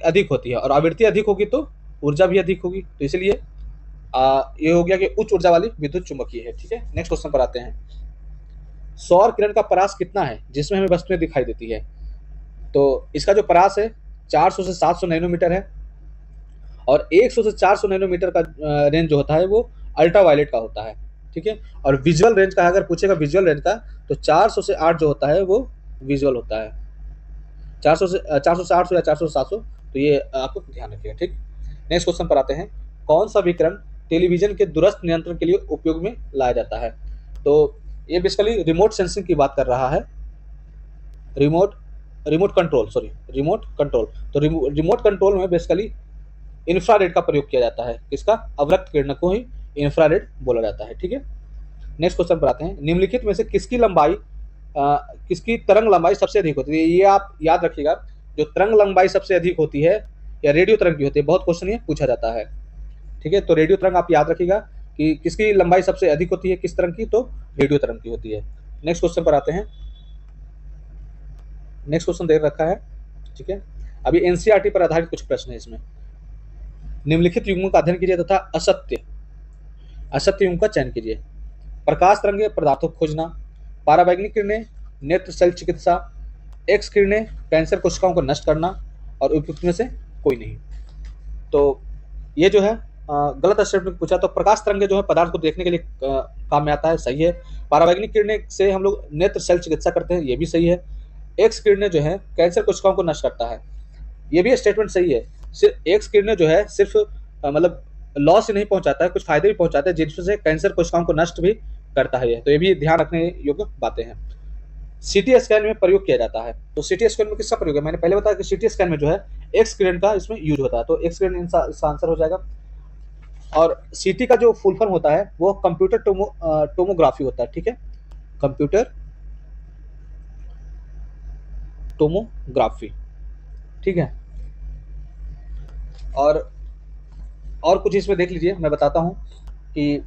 अधिक होती है, और आवृत्ति अधिक होगी तो ऊर्जा भी अधिक होगी, तो इसलिए ये हो गया कि उच्च ऊर्जा वाली विद्युत चुंबकीय है, ठीक है। नेक्स्ट क्वेश्चन पर आते हैं, सौर किरण का परास कितना है जिसमें हमें वस्तुएं दिखाई देती है? तो इसका जो परास है 400 से 700 नैनोमीटर है, और 100 से 400 नैनोमीटर का रेंज जो होता है वो अल्ट्रावायलेट का होता है, ठीक है। और विजुअल रेंज का अगर पूछेगा, विजुअल रेंज का, तो 400 से 8 जो होता है वो विजुअल होता है, 400 से 800 या 400 से 700, तो ये आपको ध्यान रखिएगा, ठीक। नेक्स्ट क्वेश्चन पर आते हैं, कौन सा विकिरण टेलीविजन के दूरस्थ नियंत्रण के लिए उपयोग में लाया जाता है? तो ये बेसिकली रिमोट सेंसिंग की बात कर रहा है, रिमोट कंट्रोल। तो रिमोट कंट्रोल में बेसिकली इंफ्रारेड का प्रयोग किया जाता है, किसका? अवरक्त किरण को ही इंफ्रारेड बोला जाता है, ठीक है। नेक्स्ट क्वेश्चन पर आते हैं, निम्नलिखित में से किसकी तरंग लंबाई सबसे अधिक होती है? ये आप याद रखिएगा, जो तरंग लंबाई सबसे अधिक होती है या रेडियो तरंग की होती है, बहुत क्वेश्चन ये पूछा जाता है, ठीक है। तो रेडियो तरंग आप याद रखिएगा कि किसकी लंबाई सबसे अधिक होती है, किस तरंग की? तो रेडियो तरंग की होती है। नेक्स्ट क्वेश्चन पर आते हैं, नेक्स्ट क्वेश्चन दे रखा है, ठीक है। अभी एनसीईआरटी पर आधारित कुछ प्रश्न है इसमें। निम्नलिखित युग्मों का अध्ययन कीजिए तथा असत्य युग्म का चयन कीजिए। प्रकाश तरंगे पदार्थों को खोजना, पारावैज्ञानिक किरणें नेत्र शल्य चिकित्सा, एक्स किरणें कैंसर कोशिकाओं को नष्ट करना, और उपयुक्त में से कोई नहीं। तो ये जो है गलत स्टेटमेंट पूछा, तो प्रकाश तरंगे जो है पदार्थ को देखने के लिए काम में आता है, सही है। पारावैज्ञानिक किरणें से हम लोग नेत्र शल्य चिकित्सा करते हैं, ये भी सही है। एक्स किरणें जो है कैंसर कोशिकाओं को नष्ट करता है, ये भी स्टेटमेंट सही है। सिर्फ एक्स किरणें जो है सिर्फ मतलब लॉस ही नहीं पहुंचाता है, कुछ फायदे भी पहुंचाते हैं, जिनसे कैंसर कोशिकाओं को नष्ट भी करता है, तो ये भी ध्यान रखने योग्य बातें हैं। सीटी स्कैन में प्रयोग किया जाता है, तो सीटी स्कैन में किसका प्रयोग है? मैंने पहले बताया कि सीटी स्कैन में जो है एक्स किरण का इसमें यूज होता है, तो एक्स किरण इसका आंसर हो जाएगा। और सीटी का जो फुल फॉर्म होता है वो कंप्यूटर टोमोग्राफी होता है, ठीक है, कंप्यूटर टोमोग्राफी, ठीक है। और कुछ इसमें देख लीजिए, मैं बताता हूँ कि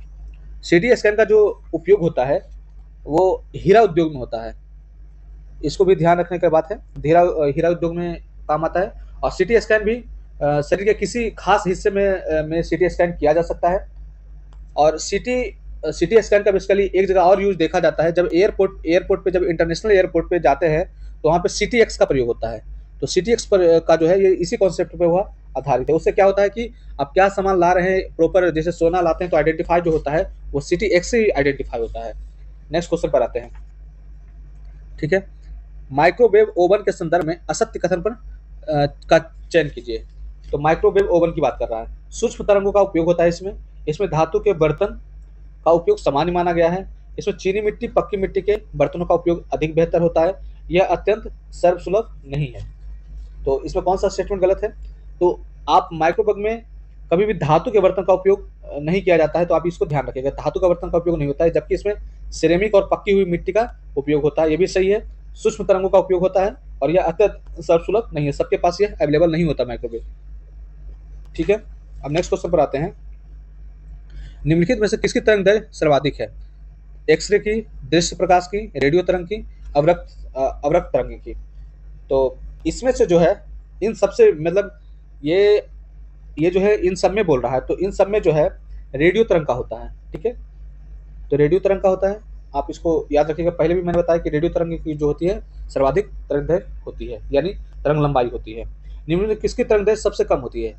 सीटी स्कैन का जो उपयोग होता है वो हीरा उद्योग में होता है, इसको भी ध्यान रखने की बात है, हीरा उद्योग में काम आता है। और सीटी स्कैन भी शरीर के किसी खास हिस्से में सीटी स्कैन किया जा सकता है। और सीटी स्कैन का बेसिकली एक जगह और यूज देखा जाता है, जब एयरपोर्ट पे, जब इंटरनेशनल एयरपोर्ट पे जाते हैं तो वहाँ पे CTX का प्रयोग होता है। तो CTX पर का जो है ये इसी कॉन्सेप्ट पे हुआ आधारित है। उससे क्या होता है कि आप क्या सामान ला रहे हैं प्रॉपर, जैसे सोना लाते हैं तो आइडेंटिफाई जो होता है वो CTX से ही आइडेंटिफाई होता है। नेक्स्ट क्वेश्चन पर आते हैं। ठीक है, माइक्रोवेव ओवन के संदर्भ में असत्य कथन पर का चयन कीजिए। तो माइक्रोवेव ओवन की बात कर रहा है। सूक्ष्म तरंगों का उपयोग होता है इसमें। इसमें धातु के बर्तन का उपयोग सामान्य माना गया है। इसमें चीनी मिट्टी, पक्की मिट्टी के बर्तनों का उपयोग अधिक बेहतर होता है। यह अत्यंत सर्वसुलभ नहीं है। तो इसमें कौन सा स्टेटमेंट गलत है? तो आप माइक्रोवेव में कभी भी धातु के बर्तन का उपयोग नहीं किया जाता है, तो आप इसको ध्यान रखिएगा, धातु का बर्तन का उपयोग नहीं होता है, जबकि इसमें सिरेमिक और पक्की हुई मिट्टी का उपयोग होता है। ये भी सही है। सूक्ष्म तरंगों का उपयोग होता है और यह अत्यंत सर्वसुलभ नहीं है, सबके पास यह अवेलेबल नहीं होता माइक्रोवेव। ठीक है, अब नेक्स्ट क्वेश्चन पर आते हैं। निम्नलिखित में से किसकी तरंग दैर्घ्य सर्वाधिक है? एक्सरे की, दृश्य प्रकाश की, रेडियो तरंग की, अवरक्त तरंग की। तो इसमें से जो है इन सबसे मतलब ये जो है इन सब में बोल रहा है, तो इन सब में जो है रेडियो तरंग का होता है। ठीक है, तो रेडियो तरंग का होता है, आप इसको याद रखिएगा। पहले भी मैंने बताया कि रेडियो तरंग की जो होती है सर्वाधिक तरंग दैर्घ्य होती है, यानी तरंग लंबाई होती है। निम्न में किसकी तरंग दैर्घ्य सबसे कम होती है?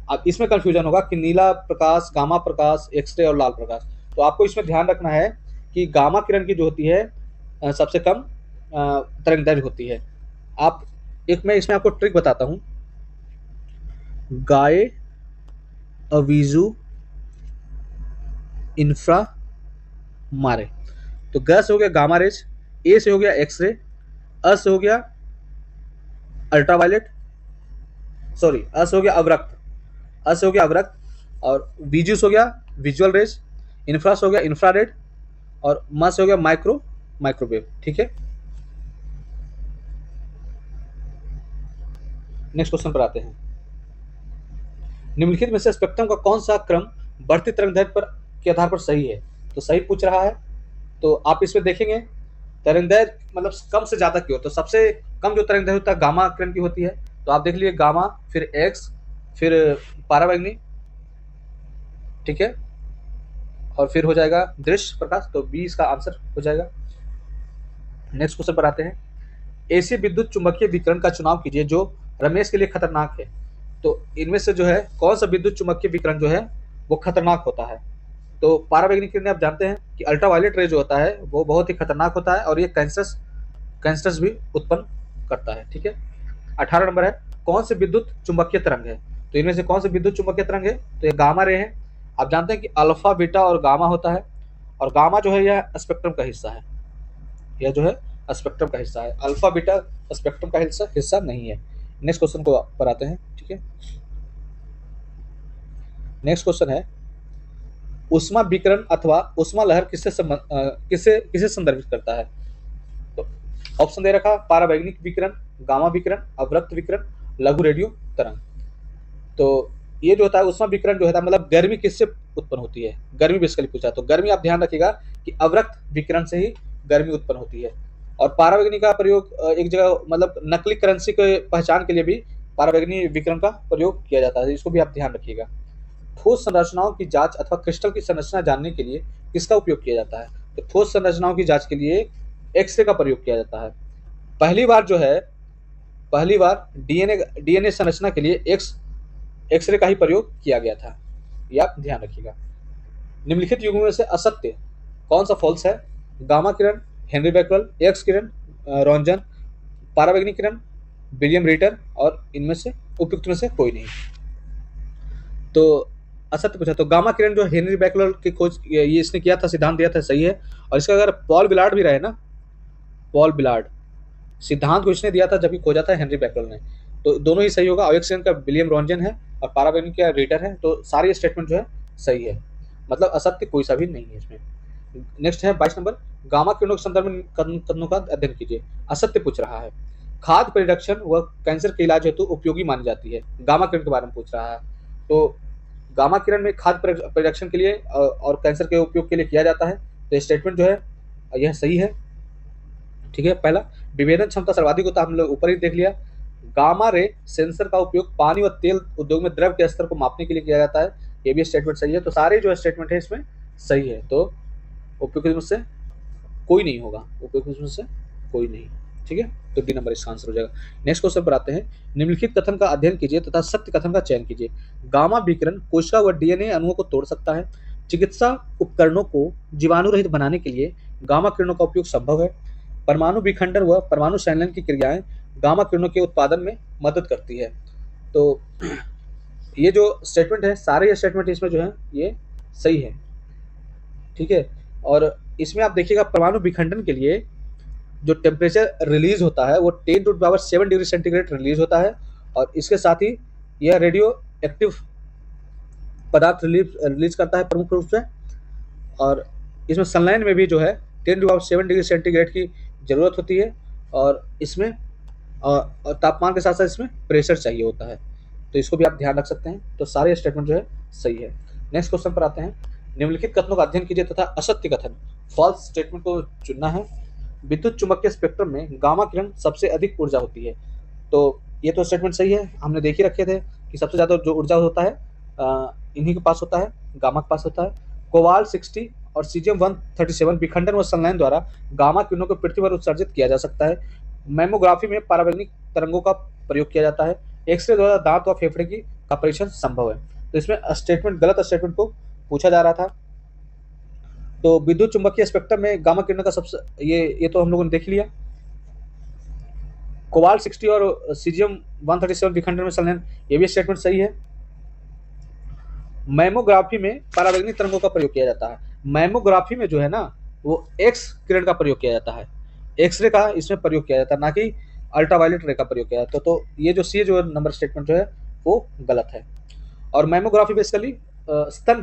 अब इसमें कंफ्यूजन होगा कि नीला प्रकाश, गामा प्रकाश, एक्सरे और लाल प्रकाश। तो आपको इसमें ध्यान रखना है कि गामा किरण की जो होती है सबसे कम तरंग दैर्घ्य होती है। आप एक मैं इसमें आपको ट्रिक बताता हूँ। गाए अवीजू इंफ्रा मारे। तो ग से हो गया गामा रेज, ए से हो गया एक्सरे, अ से हो गया अल्ट्रावायलेट, सॉरी अ से हो गया अवरक्त, अ से हो गया अवरक्त, और वीजू से हो गया विजुअल रेज, इंफ्रा से हो गया इंफ्रारेड, और म से हो गया माइक्रोवेव। ठीक है, नेक्स्ट क्वेश्चन पर आते हैं। निम्नलिखित में से स्पेक्ट्रम का कौन सा क्रम बढ़ती तरंग दैर्घ्य पर के आधार पर सही है? तो सही पूछ रहा है। तो आप इसमें देखेंगे तरंग दैर्घ्य मतलब कम से ज्यादा की हो, तो सबसे कम जो तरंग दैर्घ्य होता है गामा किरण की होती है। तो आप देख लीजिए गामा, फिर एक्स, फिर पारावैंगनी। ठीक है, और फिर हो जाएगा दृश्य प्रकाश। तो बी इसका आंसर हो जाएगा। नेक्स्ट क्वेश्चन पर आते हैं। ऐसे विद्युत चुंबकीय विकिरण का चुनाव कीजिए जो रमेश के लिए खतरनाक है। तो इनमें से जो है कौन सा विद्युत चुंबकीय विकिरण जो है वो खतरनाक होता है? तो पारावैंगनिक किरणें आप जानते हैं कि अल्ट्रावायलेट रे जो होता है वो बहुत ही खतरनाक होता है और ये कैंसरस भी उत्पन्न करता है। ठीक है, 18 नंबर है, कौन से विद्युत चुंबकीय तरंग है? तो इनमें से कौन से विद्युत चुंबकीय तरंग है? तो ये गामा रे है। आप जानते हैं कि अल्फा, बीटा और गामा होता है, और गामा जो है यह स्पेक्ट्रम का हिस्सा है। यह जो है स्पेक्ट्रम का हिस्सा है, अल्फा बीटा स्पेक्ट्रम का हिस्सा नहीं है। नेक्स्ट क्वेश्चन को पर आते हैं। ठीक है, नेक्स्ट क्वेश्चन है, उष्मा विकिरण अथवा उष्मा लहर किसे संदर्भित करता है? तो ऑप्शन दे रखा, पारावैंगनिक विकिरण, गामा विकिरण, अवरक्त विकिरण, लघु रेडियो तरंग। तो ये जो होता है उष्मा विकिरण जो होता है मतलब गर्मी किससे उत्पन्न होती है? गर्मी बेसिकली पूछा, तो गर्मी आप ध्यान रखिएगा कि अवरक्त विकिरण से ही गर्मी उत्पन्न होती है। और पारावैंगनी का प्रयोग एक जगह मतलब नकली करेंसी के पहचान के लिए भी पारावैंगनी विकिरण का प्रयोग किया जाता है, इसको भी आप ध्यान रखिएगा। ठोस संरचनाओं की जांच अथवा क्रिस्टल की संरचना जानने के लिए किसका उपयोग किया जाता है? तो ठोस संरचनाओं की जांच के लिए एक्सरे का प्रयोग किया जाता है। पहली बार डीएनए संरचना के लिए एक्सरे का ही प्रयोग किया गया था, ये आप ध्यान रखिएगा। निम्नलिखित युग्मों में से असत्य कौन सा फॉल्स है? गामा किरण, हेनरी बैकवेल, एक्स किरण, रॉन्जन, पारावैंगनिक किरण, विलियम रिटर, और इनमें से उपयुक्त में से कोई नहीं। तो असत्य पूछा, तो गामा किरण जो हेनरी बैकवेल की खोज ये इसने किया था, सिद्धांत दिया था, सही है। और इसका अगर पॉल बिलार्ड भी रहे ना, पॉल बिलार्ड सिद्धांत को इसने दिया था जबकि खोजा था हेनरी बैकवेल ने, तो दोनों ही सही होगा। और एक्स किरण का विलियम रॉन्जन है और पारावैंगनिक का रिटर है, तो सारे स्टेटमेंट जो है सही है, मतलब असत्य कोई सा भी नहीं है इसमें। नेक्स्ट है 22 नंबर, गामा किरणों के संदर्भ में कथनों का अध्ययन कीजिए। असत्य पूछ रहा है। खाद्य परिरक्षण व कैंसर के इलाज हेतु उपयोगी मानी जाती है, गामा किरण के बारे में पूछ रहा है। तो गामा किरण में खाद्य परिरक्षण के लिए और कैंसर के उपयोग के लिए किया जाता है, तो स्टेटमेंट जो है यह सही है। ठीक है, पहला विभेदन क्षमता सर्वाधिक होता है, हम लोग ऊपर ही देख लिया। गामा रे सेंसर का उपयोग पानी व तेल उद्योग में द्रव के स्तर को मापने के लिए किया जाता है, ये भी स्टेटमेंट सही है। तो सारे जो स्टेटमेंट है इसमें सही है, तो उपयुक्त में से कोई नहीं होगा, उपयुक्त में से कोई नहीं। ठीक है, तो डी नंबर इसका आंसर हो जाएगा। नेक्स्ट क्वेश्चन पर आते हैं। निम्नलिखित कथन का अध्ययन कीजिए तथा सत्य कथन का चयन कीजिए। गामा विकिरण कोशिका व डीएनए अणुओं को तोड़ सकता है। चिकित्सा उपकरणों को जीवाणु रहित बनाने के लिए गामा किरणों का उपयोग संभव है। परमाणु विखंडन व परमाणु संलयन की क्रियाएं गामा किरणों के उत्पादन में मदद करती है। तो ये जो स्टेटमेंट है, सारे ये स्टेटमेंट इसमें जो है ये सही है, ठीक है। और इसमें आप देखिएगा परमाणु विखंडन के लिए जो टेम्परेचर रिलीज होता है वो 10⁻7 डिग्री सेंटीग्रेड रिलीज होता है, और इसके साथ ही यह रेडियो एक्टिव पदार्थ रिलीज करता है प्रमुख रूप से। और इसमें संलयन में भी जो है 10⁻7 डिग्री सेंटीग्रेड की ज़रूरत होती है, और इसमें और तापमान के साथ साथ इसमें प्रेशर चाहिए होता है, तो इसको भी आप ध्यान रख सकते हैं। तो सारे स्टेटमेंट जो है सही है। नेक्स्ट क्वेश्चन पर आते हैं। निम्नलिखित कथनों का अध्ययन कीजिए तथा असत्य कथन फॉल्स स्टेटमेंट को चुनना है। विद्युत चुम्बकीय स्पेक्ट्रम में गामा किरण सबसे अधिक ऊर्जा होती है। तो ये तो स्टेटमेंट सही है, हमने देख ही रखे थे कि सबसे ज़्यादा जो ऊर्जा होता है इन्हीं के पास होता है, गामा के पास होता है। कोबाल्ट 60 और सीजियम 137 विखंडन व संलयन द्वारा गामा किरणों को पृथ्वी पर उत्सर्जित किया जा सकता है। मैमोग्राफी में परावैज्ञानिक तरंगों का प्रयोग किया जाता है। एक्सरे द्वारा दांत व फेफड़े की का परीक्षण संभव है। तो इसमें स्टेटमेंट गलत स्टेटमेंट को पूछा जा रहा था। तो विद्युत चुंबकीय स्पेक्ट्रम में गामा किरणों का सबसे ये तो हम लोगों ने देख लिया। कोबाल्ट 60 और सीजियम 137 विखंडन में संलयन, ये भी स्टेटमेंट सही है। मैमोग्राफी में परावैज्ञानिक तरंगों का प्रयोग किया जाता है। मैमोग्राफी में जो है ना वो एक्स किरण का प्रयोग किया जाता है, एक्सरे का इसमें प्रयोग किया जाता है, ना कि अल्ट्रावायलेट रे का प्रयोग किया जाता है। तो ये जो सी जो नंबर स्टेटमेंट जो है वो गलत है। और मैमोग्राफी बेसिकली स्तन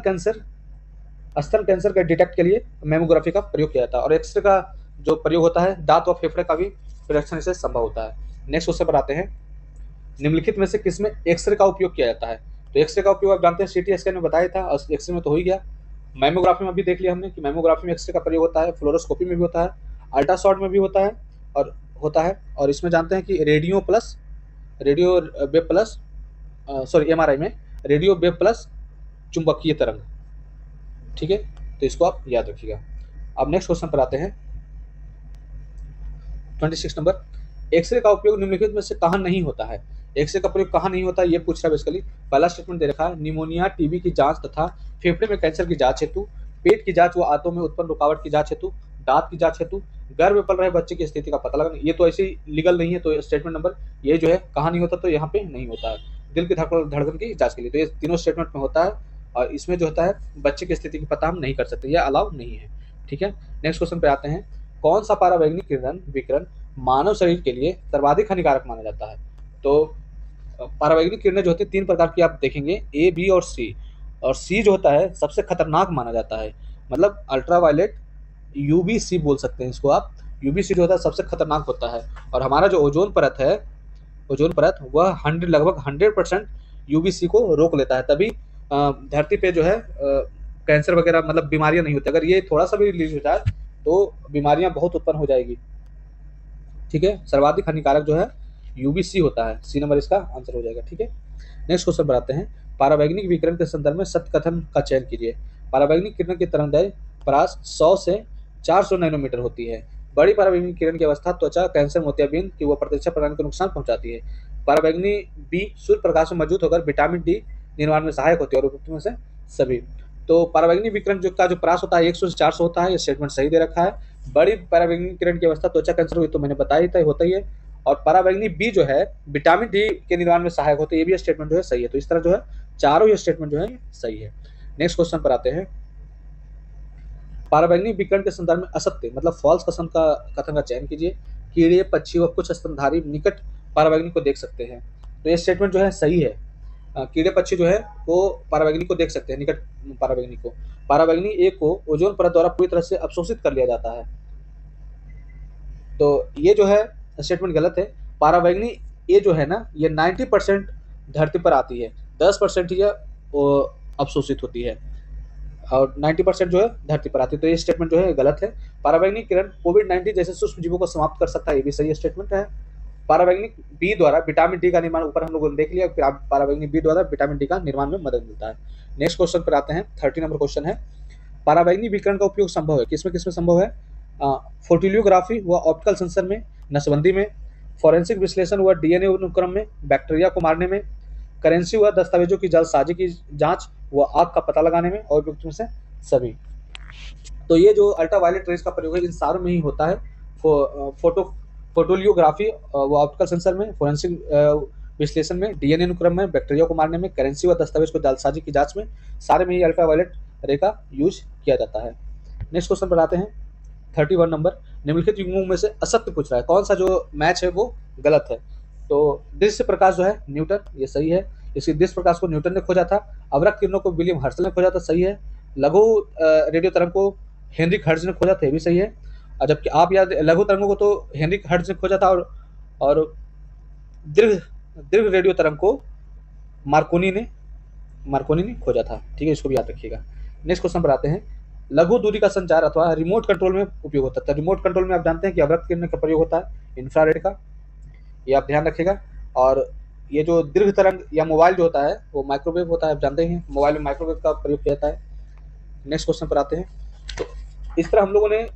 कैंसर का डिटेक्ट के लिए मैमोग्राफी का प्रयोग किया जाता है, और एक्सरे का जो प्रयोग होता है दांत व फेफड़े का भी परीक्षण से संभव होता है। नेक्स्ट क्वेश्चन पर आते हैं। निम्नलिखित में से किसमें एक्सरे का उपयोग किया जाता है? तो एक्सरे का उपयोग आप जानते हैं सीटी स्कैन में बताया था, और एक्सरे में तो हो ही गया। मैमोग्राफी में भी देख लिया हमने कि मैमोग्राफी में एक्सरे का प्रयोग होता है, फ्लोरोस्कोपी में भी होता है, अल्ट्रासाउंड में भी होता है, और इसमें जानते हैं कि एमआरआई में रेडियो वेव प्लस चुंबकीय तरंग, ठीक है। तो इसको आप याद रखिएगा। अब नेक्स्ट क्वेश्चन पर आते हैं। 26 नंबर। एक्सरे का उपयोग निम्नलिखित में से कहाँ नहीं होता है? एक्सरे का प्रयोग कहाँ नहीं होता है ये पूछ रहा है बेसिकली। पहला स्टेटमेंट दे रखा है, निमोनिया टीबी की जांच तथा फेफड़े में कैंसर की जांच हेतु, पेट की जांच व आंतों में उत्पन्न रुकावट की जांच हेतु, दांत की जांच हेतु, गर्भ में पल रहे बच्चे की स्थिति का पता लगाना। ये तो ऐसे ही लीगल नहीं है, तो स्टेटमेंट नंबर ये जो है कहाँ नहीं होता, तो यहाँ पे नहीं होता है। दिल की धड़कन की जांच के लिए, तो ये तीनों स्टेटमेंट में होता है, और इसमें जो होता है बच्चे की स्थिति की पता हम नहीं कर सकते, यह अलाउ नहीं है, ठीक है। नेक्स्ट क्वेश्चन पे आते हैं। कौन सा परावैज्ञानिक विकिरण मानव शरीर के लिए सर्वाधिक हानिकारक माना जाता है? तो परावैज्ञानिक किरणें जो होती है 3 प्रकार की आप देखेंगे, ए, बी और सी। और सी जो होता है सबसे खतरनाक माना जाता है, मतलब अल्ट्रावायलेट यूवीसी बोल सकते हैं इसको आप। यूवीसी जो होता है सबसे खतरनाक होता है, और हमारा जो ओजोन परत है, ओजोन परत वह लगभग 100% यूवीसी को रोक लेता है, तभी धरती पे जो है कैंसर वगैरह मतलब बीमारियां नहीं होती। अगर ये थोड़ा सा भी रिलीज होता है तो बीमारियां बहुत उत्पन्न हो जाएगी, ठीक है। सर्वाधिक हानिकारक जो है यूवीसी होता है, सी नंबर इसका आंसर हो जाएगा, ठीक है। नेक्स्ट क्वेश्चन पर आते हैं। परावैज्ञानिक विकिरण के संदर्भ में सत्य कथन का चयन कीजिए। परावैज्ञानिक किरण की तरंगदैर्घ्य परास 100 से 400 नैनोमीटर होती है। बड़ी परावैज्ञानिक किरण की अवस्था त्वचा, कैंसर, मोतियाबिंद की व प्रतिरक्षा प्रणाली को नुकसान पहुंचाती है। परावैज्ञानिक बी सूर्य प्रकाश में मौजूद होकर विटामिन डी निर्माण में सहायक होती है, और उपयुक्त में से सभी। तो परावैज्ञानिक विकिरण जो परास होता है 100 से 400 होता है, ये स्टेटमेंट सही दे रखा है। बड़ी परावैज्ञानिक किरण की अवस्था त्वचा कैंसर हुई तो मैंने बताया ही था, होता ही है। और परावैज्ञानिक बी जो है विटामिन डी के निर्माण में सहायक होते हैं, ये भी स्टेटमेंट जो है सही है। तो इस तरह जो है चारों ये स्टेटमेंट जो है सही है। नेक्स्ट क्वेश्चन पर आते हैं। परावैज्ञानिक विकिरण के संदर्भ में असत्य मतलब फॉल्स कथन का चयन कीजिए। कीड़े, पक्षी व कुछ स्तनधारी निकट परावैज्ञानिक को देख सकते हैं, तो ये स्टेटमेंट जो है सही है। कीड़े पक्षी जो है वो परावैज्ञानिक को देख सकते हैं, निकट परावैज्ञानिक को। परावैज्ञानिक ए को ओजोन परत द्वारा पूरी तरह से अवशोषित कर लिया जाता है, तो ये जो है स्टेटमेंट गलत है। परावैज्ञानिक ए जो है ना ये 90% धरती पर आती है, 10% ही अवशोषित होती है, और 90% जो है धरती पर आती है, तो ये स्टेटमेंट जो है गलत है। परावैज्ञानिक किरण कोविड-19 जैसे सूक्ष्म जीवों को समाप्त कर सकता है, ये भी सही स्टेटमेंट है। परावैज्ञानिक बी द्वारा विटामिन डी का निर्माण, ऊपर हम लोगों ने देख लिया, परावैज्ञानिक बी द्वारा विटामिन डी का निर्माण में मदद मिलता है। नेक्स्ट क्वेश्चन पर आते हैं। 30 नंबर क्वेश्चन है, परावैज्ञानिक विकिरण का उपयोग संभव है, किसमें किसमें संभव है? फोटोलियोग्राफी व ऑप्टिकल सेंसर में, नसबंदी में, फॉरेंसिक विश्लेषण व डीएनए अनुक्रम में, बैक्टीरिया को मारने में, करेंसी व दस्तावेजों की जालसाजी की जांच व आग का पता लगाने में, और उपयुक्त में से सभी। तो ये जो अल्ट्रावायलेट रेज का प्रयोग है इन सारों में ही होता है। फोटोलियोग्राफी व ऑप्टिकल सेंसर में, फोरेंसिक विश्लेषण में, डीएनए अनुक्रम में, बैक्टीरिया को मारने में, करेंसी व दस्तावेज को जालसाजी की जांच में, सारे में ही अल्ट्रावायलेट रे का यूज किया जाता है। नेक्स्ट क्वेश्चन पर आते हैं 31 नंबर। निम्नलिखित युग्मों में से असत्य पूछ रहा है, कौन सा जो मैच है वो गलत है। तो दृश्य प्रकाश जो है न्यूटन, ये सही है। इसी दृश्य प्रकाश को न्यूटन ने खोजा था। अवरक्त किरणों को विलियम हर्शल ने खोजा था, सही है। लघु रेडियो तरंग को हेनरिक हर्ट्ज ने खोजा था, ये भी सही है। और जबकि आप याद, लघु तरंगों को तो हेनरिक हर्ट्ज ने खोजा था, और दीर्घ दीर्घ रेडियो तरंग को मार्कोनी ने खोजा था। ठीक है, इसको भी याद रखिएगा। नेक्स्ट क्वेश्चन पर आते हैं। लघु दूरी का संचार अथवा रिमोट कंट्रोल में उपयोग होता है। तो रिमोट कंट्रोल में आप जानते हैं कि अवरक्त किरण का प्रयोग होता है, इंफ्रारेड का, ये आप ध्यान रखिएगा। और ये जो दीर्घ तरंग या मोबाइल जो होता है वो माइक्रोवेव होता है, आप जानते हैं मोबाइल में माइक्रोवेव का प्रयोग किया जाता है। नेक्स्ट क्वेश्चन पर आते हैं। तो इस तरह हम लोगों ने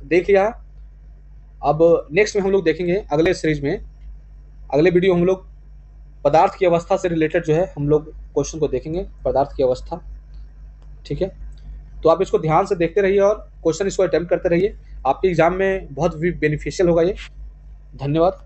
देख लिया। अब नेक्स्ट में हम लोग देखेंगे अगले सीरीज में, अगले वीडियो हम लोग पदार्थ की अवस्था से रिलेटेड जो है हम लोग क्वेश्चन को देखेंगे, पदार्थ की अवस्था। ठीक है, तो आप इसको ध्यान से देखते रहिए और क्वेश्चन इसको अटेम्प्ट करते रहिए। आपके एग्जाम में बहुत बेनिफिशियल होगा ये। धन्यवाद।